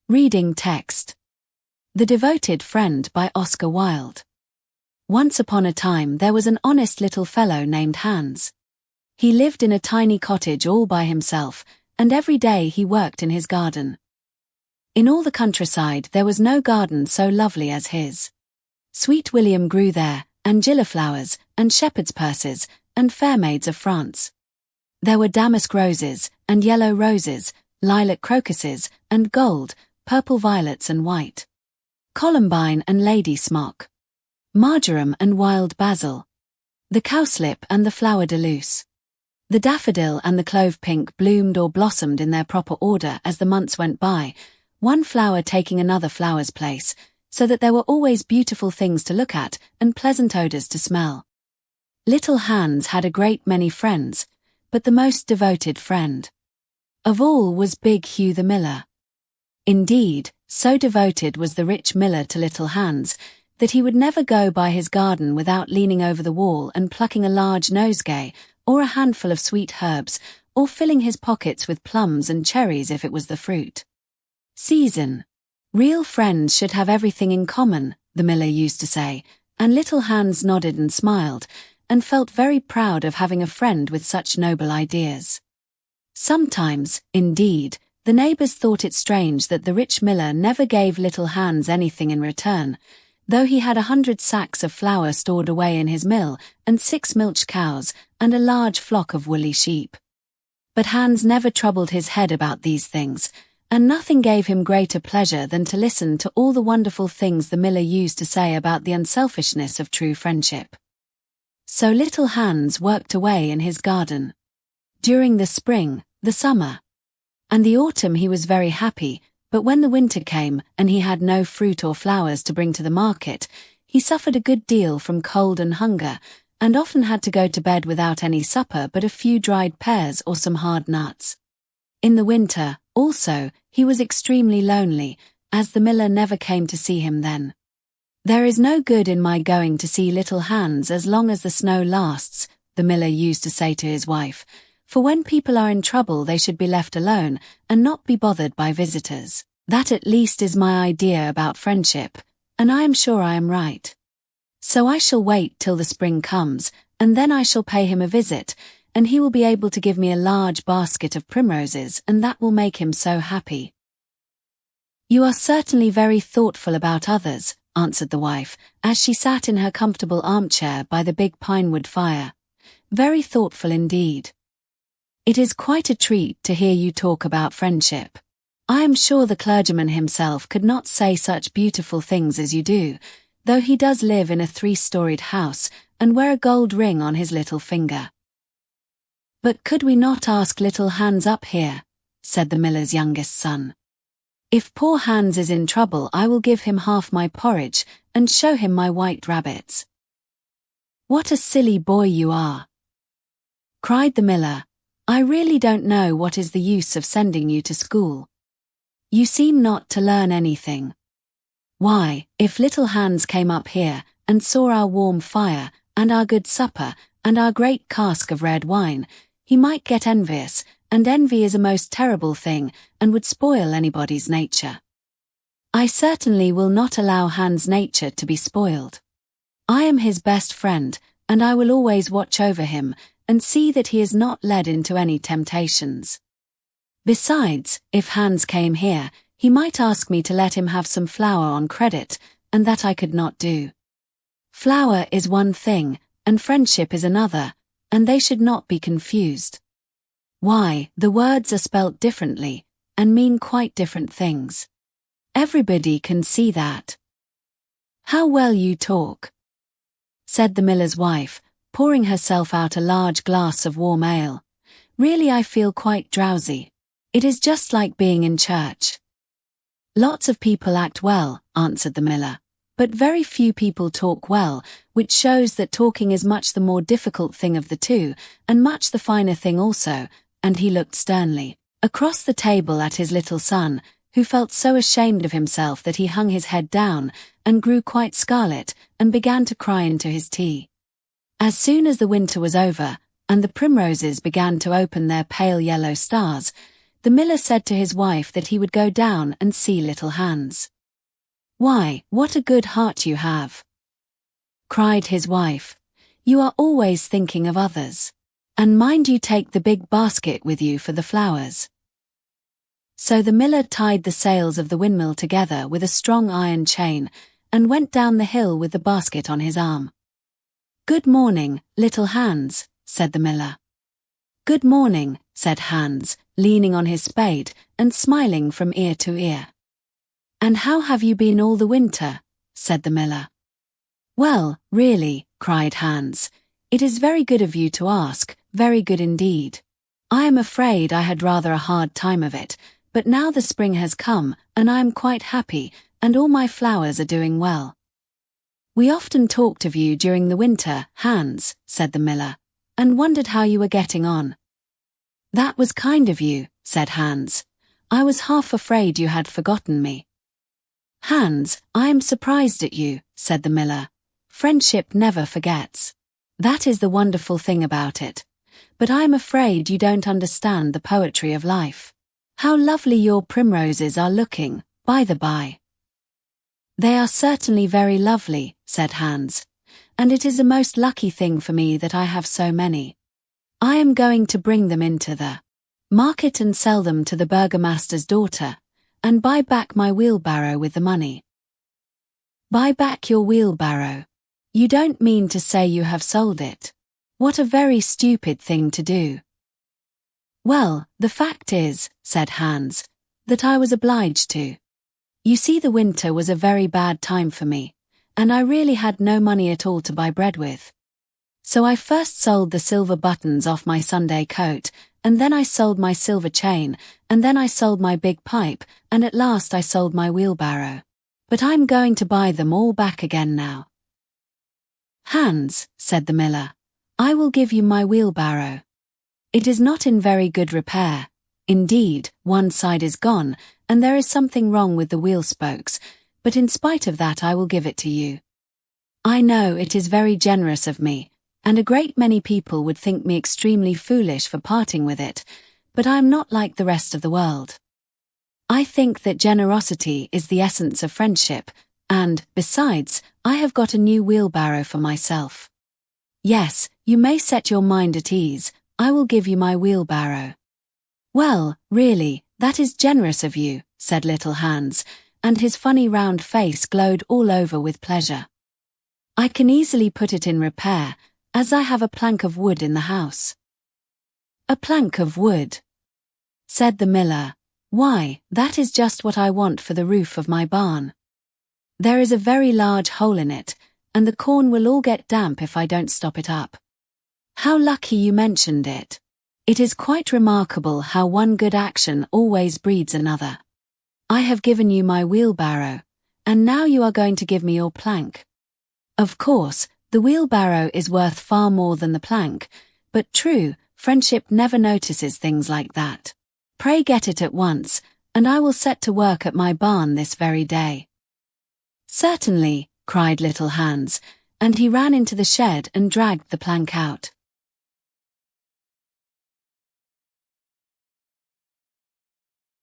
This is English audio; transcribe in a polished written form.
Reading text. The Devoted Friend by Oscar Wilde. Once upon a time there was an honest little fellow named Hans. He lived in a tiny cottage all by himself, and every day he worked in his garden. In all the countryside there was no garden so lovely as his. Sweet William grew there, and gilliflowers, and shepherd's purses, and fair maids of France. There were damask roses, and yellow roses, lilac crocuses, and gold, purple violets and white. Columbine and lady smock. Marjoram and wild basil. The cowslip and the flower de luce. The daffodil and the clove pink bloomed or blossomed in their proper order as the months went by, one flower taking another flower's place, so that there were always beautiful things to look at and pleasant odors to smell. Little Hans had a great many friends, but the most devoted friend of all was Big Hugh the miller. Indeed, so devoted was the rich miller to little Hans, that he would never go by his garden without leaning over the wall and plucking a large nosegay, or a handful of sweet herbs, or filling his pockets with plums and cherries if it was the fruit season. Real friends should have everything in common, the miller used to say, and little Hans nodded and smiled, and felt very proud of having a friend with such noble ideas. Sometimes, indeed, the neighbors thought it strange that the rich miller never gave little Hans anything in return, though he had 100 sacks of flour stored away in his mill, and 6 milch cows, and a large flock of woolly sheep. But Hans never troubled his head about these things, and nothing gave him greater pleasure than to listen to all the wonderful things the miller used to say about the unselfishness of true friendship. So little Hans worked away in his garden. During the spring, the summer, and the autumn he was very happy, but when the winter came and he had no fruit or flowers to bring to the market, he suffered a good deal from cold and hunger, and often had to go to bed without any supper but a few dried pears or some hard nuts. In the winter, also, he was extremely lonely, as the miller never came to see him then. "There is no good in my going to see little Hans as long as the snow lasts," the miller used to say to his wife, "for when people are in trouble they should be left alone, and not be bothered by visitors. That at least is my idea about friendship, and I am sure I am right. So I shall wait till the spring comes, and then I shall pay him a visit, and he will be able to give me a large basket of primroses, and that will make him so happy." "You are certainly very thoughtful about others," answered the wife, as she sat in her comfortable armchair by the big pinewood fire. "Very thoughtful indeed. It is quite a treat to hear you talk about friendship. I am sure the clergyman himself could not say such beautiful things as you do, though he does live in a 3-storied house, and wear a gold ring on his little finger." "But could we not ask little Hans up here?" said the miller's youngest son. "If poor Hans is in trouble I will give him half my porridge, and show him my white rabbits." "What a silly boy you are!" cried the miller. "I really don't know what is the use of sending you to school. You seem not to learn anything. Why, if little Hans came up here, and saw our warm fire, and our good supper, and our great cask of red wine, he might get envious, and envy is a most terrible thing, and would spoil anybody's nature. I certainly will not allow Hans' nature to be spoiled. I am his best friend, and I will always watch over him, and see that he is not led into any temptations. Besides, if Hans came here, he might ask me to let him have some flour on credit, and that I could not do. Flour is one thing, and friendship is another, and they should not be confused. Why, the words are spelt differently, and mean quite different things. Everybody can see that." "How well you talk," said the miller's wife, pouring herself out a large glass of warm ale. "Really I feel quite drowsy. It is just like being in church." "Lots of people act well," answered the miller, "but very few people talk well, which shows that talking is much the more difficult thing of the two, and much the finer thing also," and he looked sternly across the table at his little son, who felt so ashamed of himself that he hung his head down, and grew quite scarlet, and began to cry into his tea. As soon as the winter was over, and the primroses began to open their pale yellow stars, the miller said to his wife that he would go down and see little Hans. "Why, what a good heart you have!" cried his wife. "You are always thinking of others. And mind you take the big basket with you for the flowers." So the miller tied the sails of the windmill together with a strong iron chain and went down the hill with the basket on his arm. "Good morning, little Hans," said the miller. "Good morning," said Hans, leaning on his spade and smiling from ear to ear. "And how have you been all the winter?" said the miller. "Well, really," cried Hans, "it is very good of you to ask, very good indeed. I am afraid I had rather a hard time of it, but now the spring has come, and I am quite happy, and all my flowers are doing well." "We often talked of you during the winter, Hans," said the miller, "and wondered how you were getting on." "That was kind of you," said Hans. "I was half afraid you had forgotten me." "Hans, I am surprised at you," said the miller. "Friendship never forgets. That is the wonderful thing about it. But I am afraid you don't understand the poetry of life. How lovely your primroses are looking, by the by." "They are certainly very lovely," said Hans, "and it is a most lucky thing for me that I have so many. I am going to bring them into the market and sell them to the burgomaster's daughter, and buy back my wheelbarrow with the money." "Buy back your wheelbarrow? You don't mean to say you have sold it? What a very stupid thing to do." "Well, the fact is," said Hans, "that I was obliged to. You see, the winter was a very bad time for me, and I really had no money at all to buy bread with. So I first sold the silver buttons off my Sunday coat, and then I sold my silver chain, and then I sold my big pipe, and at last I sold my wheelbarrow. But I'm going to buy them all back again now." "Hans," said the miller, "I will give you my wheelbarrow. It is not in very good repair. Indeed, one side is gone, and there is something wrong with the wheel spokes, but in spite of that I will give it to you. I know it is very generous of me, and a great many people would think me extremely foolish for parting with it, but I am not like the rest of the world. I think that generosity is the essence of friendship, and, besides, I have got a new wheelbarrow for myself. Yes, you may set your mind at ease, I will give you my wheelbarrow." "Well, really, that is generous of you," said little Hans, and his funny round face glowed all over with pleasure. "I can easily put it in repair, as I have a plank of wood in the house." "A plank of wood?" said the miller. "Why, that is just what I want for the roof of my barn. There is a very large hole in it, and the corn will all get damp if I don't stop it up. How lucky you mentioned it. It is quite remarkable how one good action always breeds another. I have given you my wheelbarrow, and now you are going to give me your plank. Of course, the wheelbarrow is worth far more than the plank, but true, friendship never notices things like that. Pray get it at once, and I will set to work at my barn this very day." "Certainly," cried little Hans, and he ran into the shed and dragged the plank out.